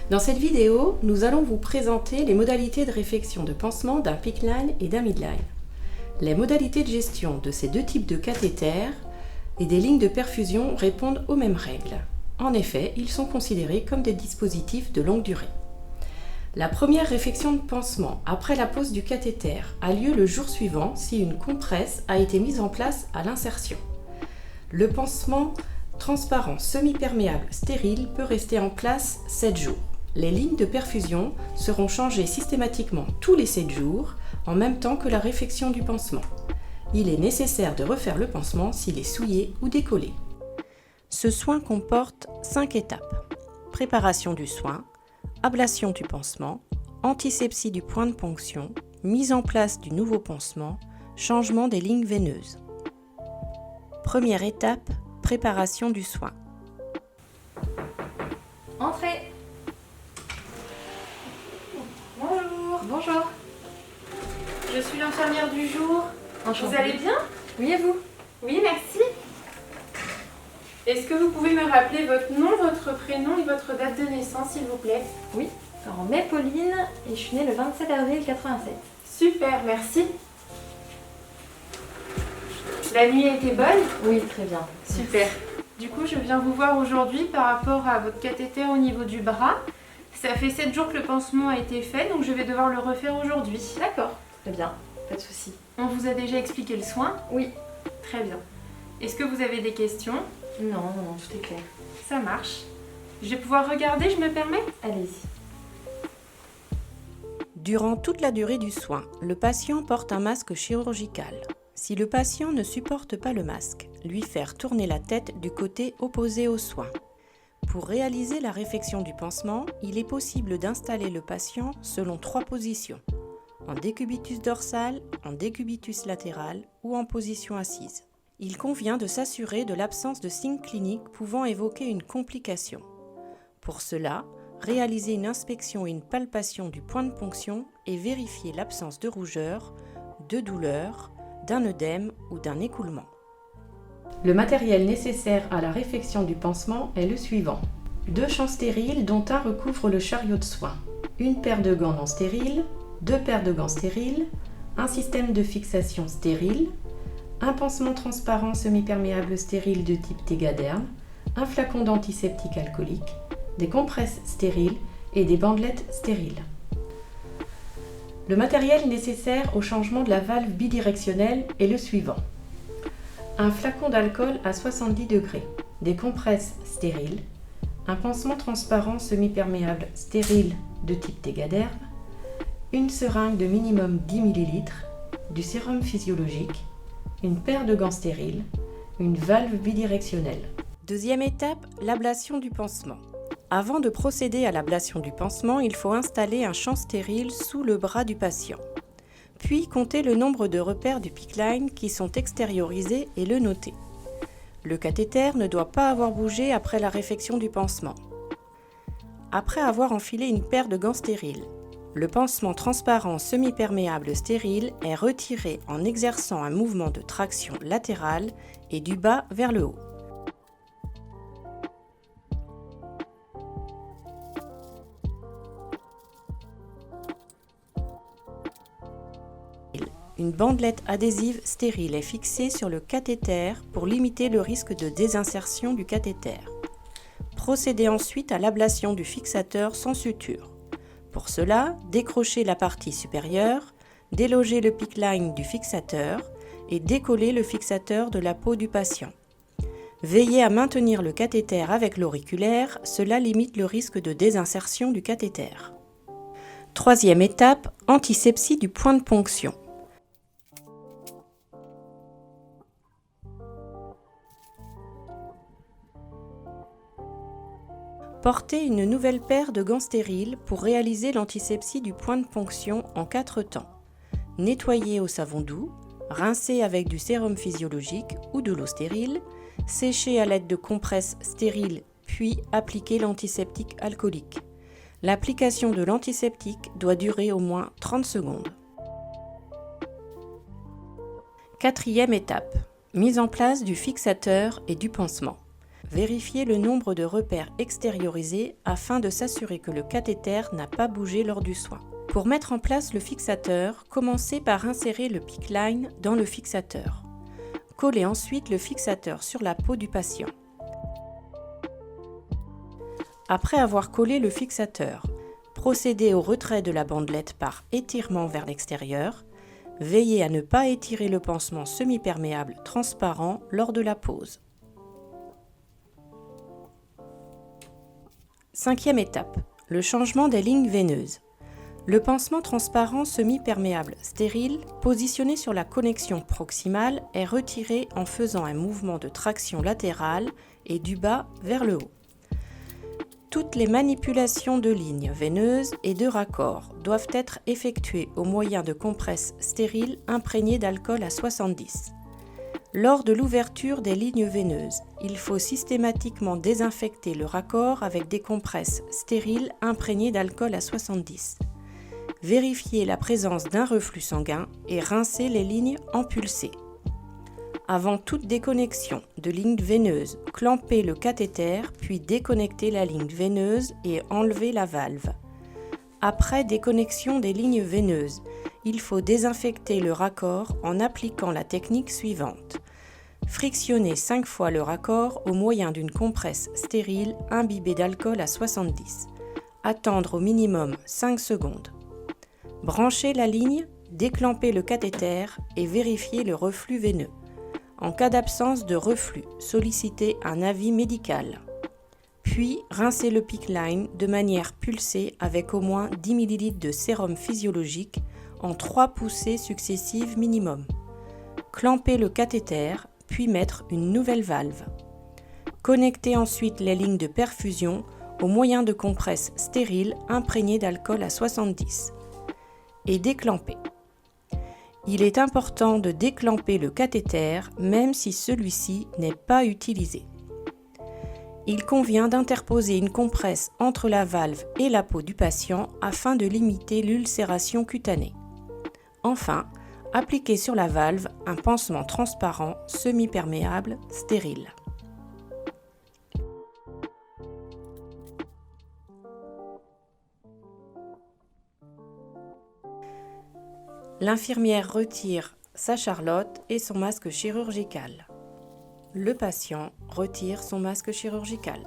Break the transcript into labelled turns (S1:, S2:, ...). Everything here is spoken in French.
S1: Dans cette vidéo, nous allons vous présenter les modalités de réfection de pansement d'un PICC line et d'un midline. Les modalités de gestion de ces deux types de cathéters et des lignes de perfusion répondent aux mêmes règles. En effet, ils sont considérés comme des dispositifs de longue durée. La première réfection de pansement après la pose du cathéter a lieu le jour suivant si une compresse a été mise en place à l'insertion. Le pansement transparent semi-perméable stérile peut rester en place 7 jours. Les lignes de perfusion seront changées systématiquement tous les 7 jours, en même temps que la réfection du pansement. Il est nécessaire de refaire le pansement s'il est souillé ou décollé. Ce soin comporte 5 étapes. Préparation du soin, ablation du pansement, antisepsie du point de ponction, mise en place du nouveau pansement, changement des lignes veineuses. Première étape, préparation du soin.
S2: Entrez.
S3: Bonjour,
S2: Bonjour.
S3: je suis l'infirmière du jour.
S2: Enchantée.
S3: Vous allez bien?
S2: Oui, et vous?
S3: Oui, merci. Est-ce que vous pouvez me rappeler votre nom, votre prénom et votre date de naissance, s'il vous plaît?
S2: Oui. Alors, m'est Pauline et je suis née le 27 avril 87.
S3: Super, merci. La nuit a été bonne?
S2: Oui, très bien.
S3: Super. Du coup, je viens vous voir aujourd'hui par rapport à votre cathéter au niveau du bras. Ça fait 7 jours que le pansement a été fait, donc je vais devoir le refaire aujourd'hui.
S2: D'accord, très bien. Pas de souci.
S3: On vous a déjà expliqué le soin?
S2: Oui.
S3: Très bien. Est-ce que vous avez des questions?
S2: Non, tout est clair.
S3: Ça marche. Je vais pouvoir regarder, je me permets?
S2: Allez-y.
S1: Durant toute la durée du soin, le patient porte un masque chirurgical. Si le patient ne supporte pas le masque, lui faire tourner la tête du côté opposé au soin. Pour réaliser la réfection du pansement, il est possible d'installer le patient selon 3 positions. En décubitus dorsal, en décubitus latéral ou en position assise. Il convient de s'assurer de l'absence de signes cliniques pouvant évoquer une complication. Pour cela, réaliser une inspection et une palpation du point de ponction et vérifier l'absence de rougeur, de douleur, d'un œdème ou d'un écoulement. Le matériel nécessaire à la réfection du pansement est le suivant. 2 champs stériles dont un recouvre le chariot de soin, une paire de gants non stériles, 2 paires de gants stériles, un système de fixation stérile, un pansement transparent semi-perméable stérile de type Tegaderm, un flacon d'antiseptique alcoolique, des compresses stériles et des bandelettes stériles. Le matériel nécessaire au changement de la valve bidirectionnelle est le suivant. Un flacon d'alcool à 70 degrés, des compresses stériles, un pansement transparent semi-perméable stérile de type Tegaderm, une seringue de minimum 10 ml, du sérum physiologique, une paire de gants stériles, une valve bidirectionnelle. Deuxième étape, l'ablation du pansement. Avant de procéder à l'ablation du pansement, il faut installer un champ stérile sous le bras du patient. Puis compter le nombre de repères du PICC line qui sont extériorisés et le noter. Le cathéter ne doit pas avoir bougé après la réfection du pansement. Après avoir enfilé une paire de gants stériles, le pansement transparent semi-perméable stérile est retiré en exerçant un mouvement de traction latérale et du bas vers le haut. Une bandelette adhésive stérile est fixée sur le cathéter pour limiter le risque de désinsertion du cathéter. Procédez ensuite à l'ablation du fixateur sans suture. Pour cela, décrochez la partie supérieure, délogez le PICC line du fixateur et décollez le fixateur de la peau du patient. Veillez à maintenir le cathéter avec l'auriculaire, cela limite le risque de désinsertion du cathéter. Troisième étape, antisepsie du point de ponction. Portez une nouvelle paire de gants stériles pour réaliser l'antisepsie du point de ponction en 4 temps. Nettoyez au savon doux, rincez avec du sérum physiologique ou de l'eau stérile, séchez à l'aide de compresses stériles puis appliquez l'antiseptique alcoolique. L'application de l'antiseptique doit durer au moins 30 secondes. Quatrième étape, mise en place du fixateur et du pansement. Vérifiez le nombre de repères extériorisés afin de s'assurer que le cathéter n'a pas bougé lors du soin. Pour mettre en place le fixateur, commencez par insérer le PICC Line dans le fixateur. Collez ensuite le fixateur sur la peau du patient. Après avoir collé le fixateur, procédez au retrait de la bandelette par étirement vers l'extérieur. Veillez à ne pas étirer le pansement semi-perméable transparent lors de la pose. 5e étape, le changement des lignes veineuses. Le pansement transparent semi-perméable stérile, positionné sur la connexion proximale, est retiré en faisant un mouvement de traction latérale et du bas vers le haut. Toutes les manipulations de lignes veineuses et de raccords doivent être effectuées au moyen de compresses stériles imprégnées d'alcool à 70. Lors de l'ouverture des lignes veineuses, il faut systématiquement désinfecter le raccord avec des compresses stériles imprégnées d'alcool à 70. Vérifiez la présence d'un reflux sanguin et rincez les lignes empulsées. Avant toute déconnexion de ligne veineuse, clampez le cathéter puis déconnectez la ligne veineuse et enlevez la valve. Après déconnexion des lignes veineuses, il faut désinfecter le raccord en appliquant la technique suivante. Frictionnez 5 fois le raccord au moyen d'une compresse stérile imbibée d'alcool à 70. Attendre au minimum 5 secondes. Branchez la ligne, déclampez le cathéter et vérifiez le reflux veineux. En cas d'absence de reflux, sollicitez un avis médical. Puis, rincez le PICC Line de manière pulsée avec au moins 10 ml de sérum physiologique en 3 poussées successives minimum. Clampez le cathéter, puis mettre une nouvelle valve. Connectez ensuite les lignes de perfusion au moyen de compresses stériles imprégnées d'alcool à 70 et déclampez. Il est important de déclamper le cathéter même si celui-ci n'est pas utilisé. Il convient d'interposer une compresse entre la valve et la peau du patient afin de limiter l'ulcération cutanée. Enfin, appliquez sur la valve un pansement transparent semi-perméable stérile. L'infirmière retire sa charlotte et son masque chirurgical. Le patient retire son masque chirurgical.